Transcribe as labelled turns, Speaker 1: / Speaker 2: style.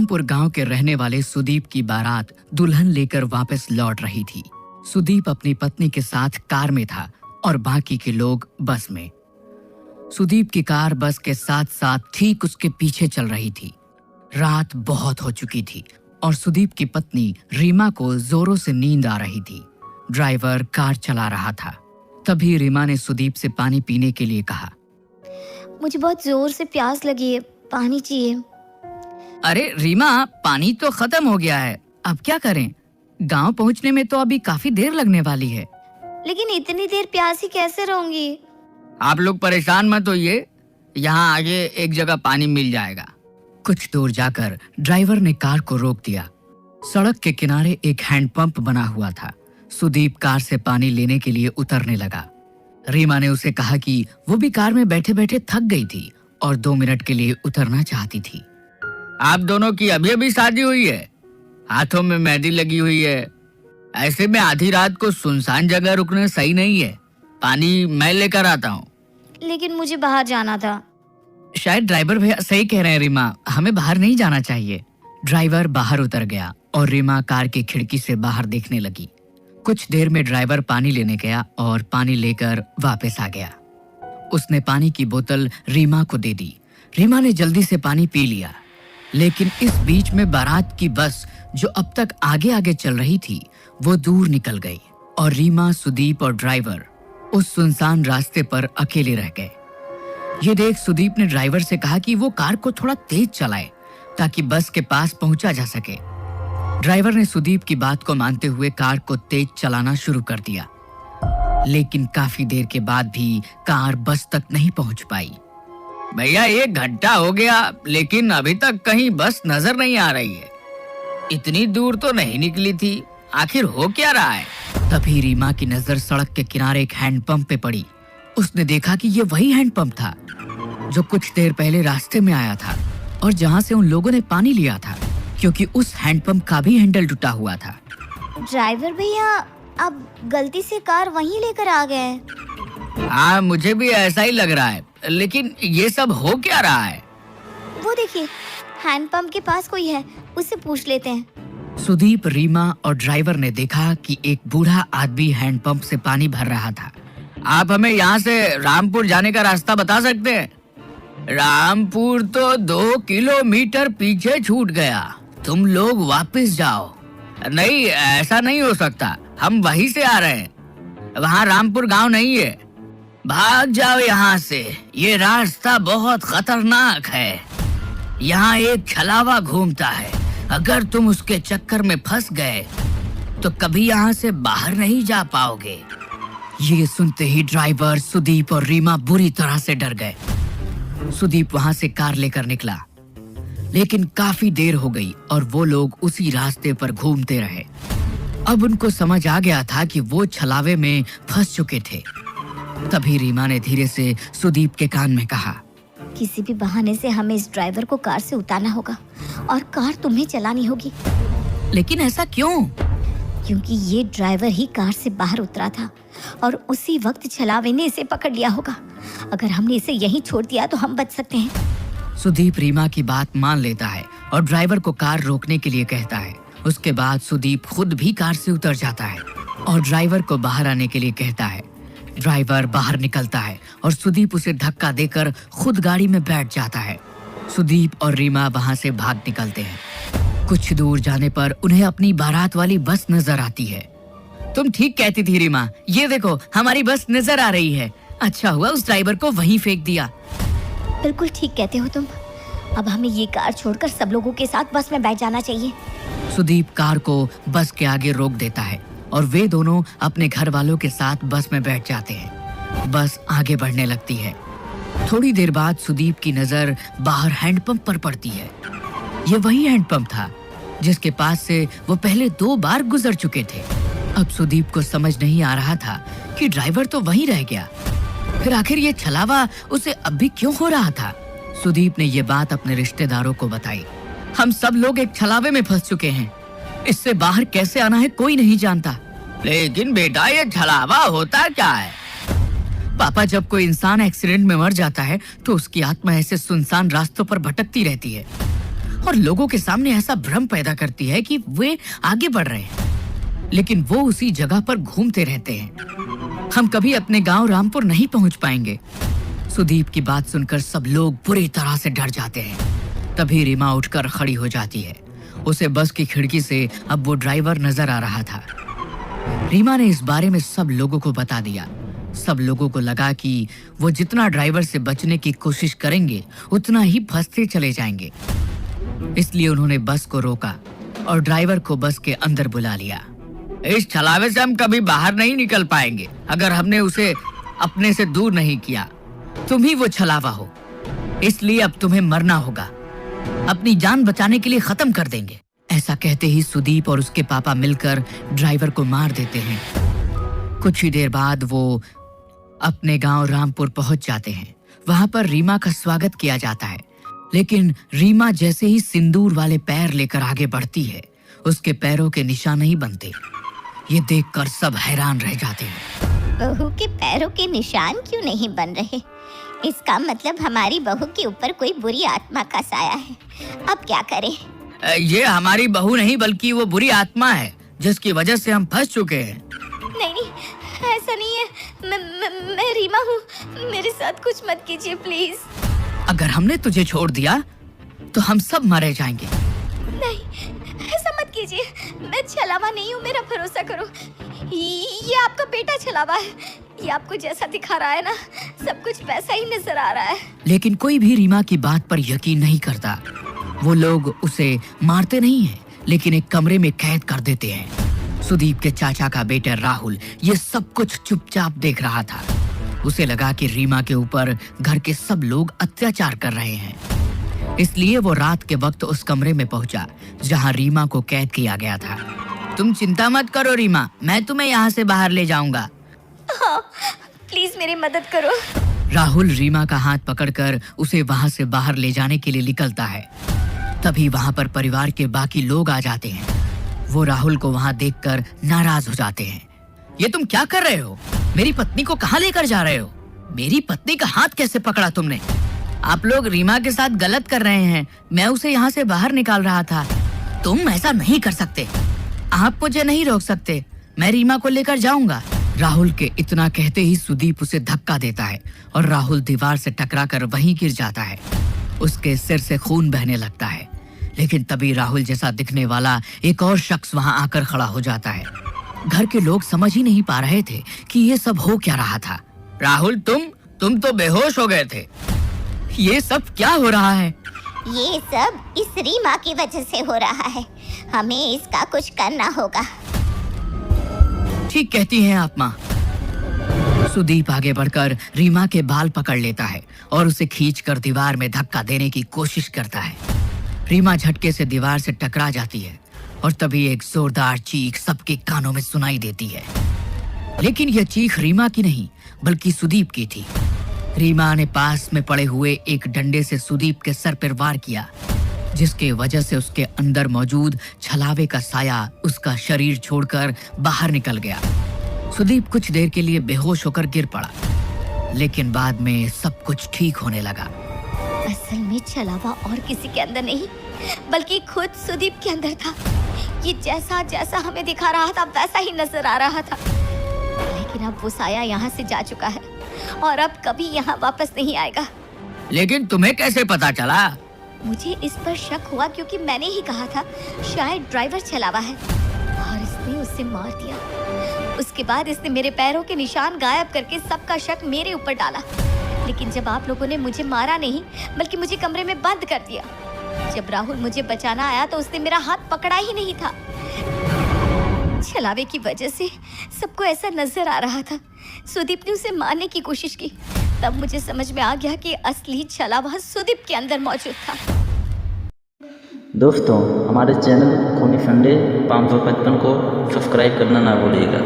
Speaker 1: रामपुर गांव के रहने वाले सुदीप की बारात दुल्हन लेकर वापस लौट रही थी। सुदीप अपनी पत्नी के साथ कार में था और बाकी के लोग बस में। सुदीप की कार बस के साथ साथ ठीक उसके पीछे चल रही थी। रात बहुत हो चुकी थी और सुदीप की पत्नी रीमा को जोरों से नींद आ रही थी। ड्राइवर कार चला रहा था। तभी रीमा ने सुदीप से पानी पीने के लिए कहा।
Speaker 2: मुझे बहुत जोर से प्यास लगी है, पानी चाहिए।
Speaker 1: अरे रीमा, पानी तो खत्म हो गया है, अब क्या करें? गांव पहुंचने में तो अभी काफी देर लगने वाली है।
Speaker 2: लेकिन इतनी देर प्यासी कैसे रहूंगी?
Speaker 1: आप लोग परेशान मत होइए, यहाँ आगे एक जगह पानी मिल जाएगा। कुछ दूर जाकर ड्राइवर ने कार को रोक दिया। सड़क के किनारे एक हैंडपंप बना हुआ था। सुदीप कार से पानी लेने के लिए उतरने लगा। रीमा ने उसे कहा कि वो भी कार में बैठे बैठे थक गई थी और 2 मिनट के लिए उतरना चाहती थी। आप दोनों की अभी अभी शादी हुई है, हाथों में मेहंदी लगी हुई है, ऐसे में आधी रात को सुनसान जगह रुकना सही नहीं है। पानी मैं लेकर आता हूँ।
Speaker 2: लेकिन मुझे बाहर जाना था।
Speaker 1: शायद ड्राइवर भैया सही कह रहे हैं रीमा, हमें बाहर नहीं जाना चाहिए। ड्राइवर बाहर उतर गया और रीमा कार की खिड़की से बाहर देखने लगी। कुछ देर में ड्राइवर पानी लेने गया और पानी लेकर वापस आ गया। उसने पानी की बोतल रीमा को दे दी। रीमा ने जल्दी से पानी पी लिया। लेकिन इस बीच में बारात की बस जो अब तक आगे आगे चल रही थी वो दूर निकल गई और रीमा, सुदीप और ड्राइवर उस सुनसान रास्ते पर अकेले रह गए। ये देख सुदीप ने ड्राइवर से कहा कि वो कार को थोड़ा तेज चलाए ताकि बस के पास पहुंचा जा सके। ड्राइवर ने सुदीप की बात को मानते हुए कार को तेज चलाना शुरू कर दिया। लेकिन काफी देर के बाद भी कार बस तक नहीं पहुंच पाई। भैया 1 घंटा हो गया लेकिन अभी तक कहीं बस नजर नहीं आ रही है। इतनी दूर तो नहीं निकली थी, आखिर हो क्या रहा है? तभी रीमा की नजर सड़क के किनारे एक हैंडपंप पे पड़ी। उसने देखा कि ये वही हैंडपंप था जो कुछ देर पहले रास्ते में आया था और जहाँ से उन लोगों ने पानी लिया था, क्योंकि उस हैंडपंप का भी हैंडल टूटा हुआ था।
Speaker 2: ड्राइवर भैया, आप गलती से कार वहीं लेकर आ गए।
Speaker 1: हाँ, मुझे भी ऐसा ही लग रहा है, लेकिन ये सब हो क्या रहा है?
Speaker 2: वो देखिए, हैंडपंप के पास कोई है, उससे पूछ लेते हैं।
Speaker 1: सुदीप, रीमा और ड्राइवर ने देखा कि एक बूढ़ा आदमी हैंडपंप से पानी भर रहा था। आप हमें यहाँ से रामपुर जाने का रास्ता बता सकते हैं? रामपुर तो 2 किलोमीटर पीछे छूट गया, तुम लोग वापस जाओ। नहीं, ऐसा नहीं हो सकता, हम वहीं से आ रहे हैं, वहाँ रामपुर गांव नहीं है। भाग जाओ यहाँ से, ये रास्ता बहुत खतरनाक है। यहाँ एक छलावा घूमता है, अगर तुम उसके चक्कर में फंस गए तो कभी यहाँ से बाहर नहीं जा पाओगे। ये सुनते ही ड्राइवर, सुदीप और रीमा बुरी तरह से डर गए। सुदीप वहां से कार लेकर निकला, लेकिन काफी देर हो गई और वो लोग उसी रास्ते पर घूमते रहे। अब उनको समझ आ गया था कि वो छलावे में फंस चुके थे। तभी रीमा ने धीरे से सुदीप के कान में कहा,
Speaker 2: किसी भी बहाने से हमें इस ड्राइवर को कार से उतारना होगा और कार तुम्हें चलानी होगी।
Speaker 1: लेकिन ऐसा क्यों?
Speaker 2: क्योंकि ये ड्राइवर ही कार से बाहर उतरा था और उसी वक्त छलावे ने इसे पकड़ लिया होगा। अगर हमने इसे यहीं छोड़ दिया तो हम बच सकते हैं।
Speaker 1: सुदीप रीमा की बात मान लेता है और ड्राइवर को कार रोकने के लिए कहता है। उसके बाद सुदीप खुद भी कार से उतर जाता है और ड्राइवर को बाहर आने के लिए कहता है। ड्राइवर बाहर निकलता है और सुदीप उसे धक्का देकर खुद गाड़ी में बैठ जाता है। सुदीप और रीमा वहां से भाग निकलते हैं। कुछ दूर जाने पर उन्हें अपनी बारात वाली बस नजर आती है। तुम ठीक कहती थी रीमा, ये देखो हमारी बस नजर आ रही है। अच्छा हुआ उस ड्राइवर को वहीं फेंक दिया।
Speaker 2: बिल्कुल ठीक कहते हो तुम। अब हमें ये कार छोड़कर सब लोगों के साथ बस में बैठ जाना चाहिए।
Speaker 1: सुदीप कार को बस के आगे रोक देता है और वे दोनों अपने घर वालों के साथ बस में बैठ जाते हैं। बस आगे बढ़ने लगती है। थोड़ी देर बाद सुदीप की नजर बाहर हैंडपंप पर पड़ती है। ये वही हैंडपंप था जिसके पास से वो पहले 2 बार गुजर चुके थे। अब सुदीप को समझ नहीं आ रहा था कि ड्राइवर तो वहीं रह गया, फिर आखिर ये छलावा उसे अब भी क्यों हो रहा था। सुदीप ने ये बात अपने रिश्तेदारों को बताई। हम सब लोग एक छलावे में फंस चुके हैं, इससे बाहर कैसे आना है कोई नहीं जानता। लेकिन बेटा, ये छलावा होता क्या है? पापा, जब कोई इंसान एक्सीडेंट में मर जाता है तो उसकी आत्मा ऐसे सुनसान रास्तों पर भटकती रहती है और लोगों के सामने ऐसा भ्रम पैदा करती है कि वे आगे बढ़ रहे हैं, लेकिन वो उसी जगह पर घूमते रहते हैं। हम कभी अपने गांव रामपुर नहीं पहुंच पाएंगे। सुदीप की बात सुनकर सब लोग बुरी तरह से डर जाते हैं। तभी रीमा उठकर खड़ी हो जाती है। उसे बस की खिड़की से अब वो ड्राइवर नजर आ रहा था। रीमा ने इस बारे में सब लोगों को बता दिया। सब लोगों को लगा कि वो जितना ड्राइवर से बचने की कोशिश करेंगे उतना ही फंसते चले जाएंगे। इसलिए उन्होंने बस को रोका और ड्राइवर को बस के अंदर बुला लिया। इस छलावे से हम कभी बाहर नहीं निकल पाएंगे अगर हमने उसे अपने से दूर नहीं किया। तुम ही वो छलावा हो, इसलिए अब तुम्हें मरना होगा। अपनी जान बचाने के लिए खत्म कर देंगे। ऐसा कहते ही सुदीप और उसके पापा मिलकर ड्राइवर को मार देते हैं। कुछ ही देर बाद वो अपने गांव रामपुर पहुंच जाते हैं। वहां पर रीमा का स्वागत किया जाता है, लेकिन रीमा जैसे ही सिंदूर वाले पैर लेकर आगे बढ़ती है, उसके पैरों के निशान नहीं बनते। ये देखकर सब हैरान रह जाते हैं।
Speaker 2: बहू के पैरों के निशान क्यों नहीं बन रहे? इसका मतलब हमारी बहू के ऊपर कोई बुरी आत्मा का साया है। अब क्या करें?
Speaker 1: ये हमारी बहू नहीं बल्कि वो बुरी आत्मा है जिसकी वजह से हम फंस चुके हैं।
Speaker 2: नहीं, ऐसा नहीं है। मैं रीमा हूँ। मेरे साथ कुछ मत कीजिए प्लीज।
Speaker 1: अगर हमने तुझे छोड़ दिया तो हम सब मारे जाएंगे।
Speaker 2: नहीं, ऐसा मत कीजिए। मैं छलावा नहीं हूँ, मेरा भरोसा करो। ये आपका बेटा छलावा है। ये आपको जैसा दिखा रहा है ना, सब कुछ वैसा ही नजर आ रहा है।
Speaker 1: लेकिन कोई भी रीमा की बात पर यकीन नहीं करता। वो लोग उसे मारते नहीं हैं, लेकिन एक कमरे में कैद कर देते हैं। सुदीप के चाचा का बेटा राहुल ये सब कुछ चुपचाप देख रहा था। उसे लगा कि रीमा के ऊपर घर के सब लोग अत्याचार कर रहे हैं। इसलिए वो रात के वक्त उस कमरे में पहुंचा जहां रीमा को कैद किया गया था। तुम चिंता मत करो रीमा, मैं तुम्हें यहाँ से बाहर ले जाऊंगा।
Speaker 2: हाँ, प्लीज मेरी मदद करो।
Speaker 1: राहुल रीमा का हाथ पकड़कर उसे वहां से बाहर ले जाने के लिए निकलता है। तभी वहां पर परिवार के बाकी लोग आ जाते हैं। वो राहुल को वहां देखकर नाराज हो जाते हैं। ये तुम क्या कर रहे हो? मेरी पत्नी को कहाँ लेकर जा रहे हो? मेरी पत्नी का हाथ कैसे पकड़ा तुमने? आप लोग रीमा के साथ गलत कर रहे हैं। मैं उसे यहाँ से बाहर निकाल रहा था। तुम ऐसा नहीं कर सकते। आप मुझे नहीं रोक सकते। मैं रीमा को लेकर जाऊंगा। राहुल के इतना कहते ही सुदीप उसे धक्का देता है और राहुल दीवार से टकराकर वहीं गिर जाता है। उसके सिर से खून बहने लगता है। लेकिन तभी राहुल जैसा दिखने वाला एक और शख्स वहां आकर खड़ा हो जाता है। घर के लोग समझ ही नहीं पा रहे थे कि ये सब हो क्या रहा था। राहुल, तुम तो बेहोश हो गए थे। ये सब क्या हो रहा है?
Speaker 2: ये सब इस रीमा की वजह से हो रहा है। हमें इसका कुछ करना होगा।
Speaker 1: ठीक कहती हैं आप माँ। सुदीप आगे बढ़कर रीमा के बाल पकड़ लेता है और उसे खींचकर दीवार में धक्का देने की कोशिश करता है। रीमा झटके से दीवार से टकरा जाती है और तभी एक जोरदार चीख सबके कानों में सुनाई देती है। लेकिन यह चीख रीमा की नहीं बल्कि सुदीप की थी। रीमा ने पास में पड़े हुए एक डंडे से सुदीप के सर पर वार किया, जिसके वजह से उसके अंदर मौजूद छलावे का साया उसका शरीर छोड़कर बाहर निकल गया। सुदीप कुछ देर के लिए बेहोश होकर गिर पड़ा, लेकिन बाद में सब कुछ ठीक होने लगा।
Speaker 2: असल में छलावा और किसी के अंदर नहीं बल्कि खुद सुदीप के अंदर था। ये जैसा जैसा हमें दिखा रहा था वैसा ही नजर आ रहा था। लेकिन अब वो साया यहाँ से जा चुका है और अब कभी यहाँ वापस नहीं आएगा।
Speaker 1: लेकिन तुम्हें कैसे पता चला?
Speaker 2: मुझे इस पर शक हुआ क्योंकि मैंने ही कहा था शायद ड्राइवर छलावा है और इसने उसे मार दिया। उसके बाद इसने मेरे पैरों के निशान गायब करके सबका शक मेरे ऊपर डाला। लेकिन जब आप लोगों ने मुझे मारा नहीं बल्कि मुझे कमरे में बंद कर दिया। जब राहुल मुझे बचाना आया तो उसने मेरा हाथ पकड़ा ही नहीं था। छलावे की वजह से सबको ऐसा नजर आ रहा था। सुदीप ने उसे मारने की कोशिश की। तब मुझे समझ में आ गया कि असली छलावा सुदीप के अंदर मौजूद था।
Speaker 3: दोस्तों, हमारे चैनल खूनी संडे 555 को सब्सक्राइब करना ना भूलिएगा।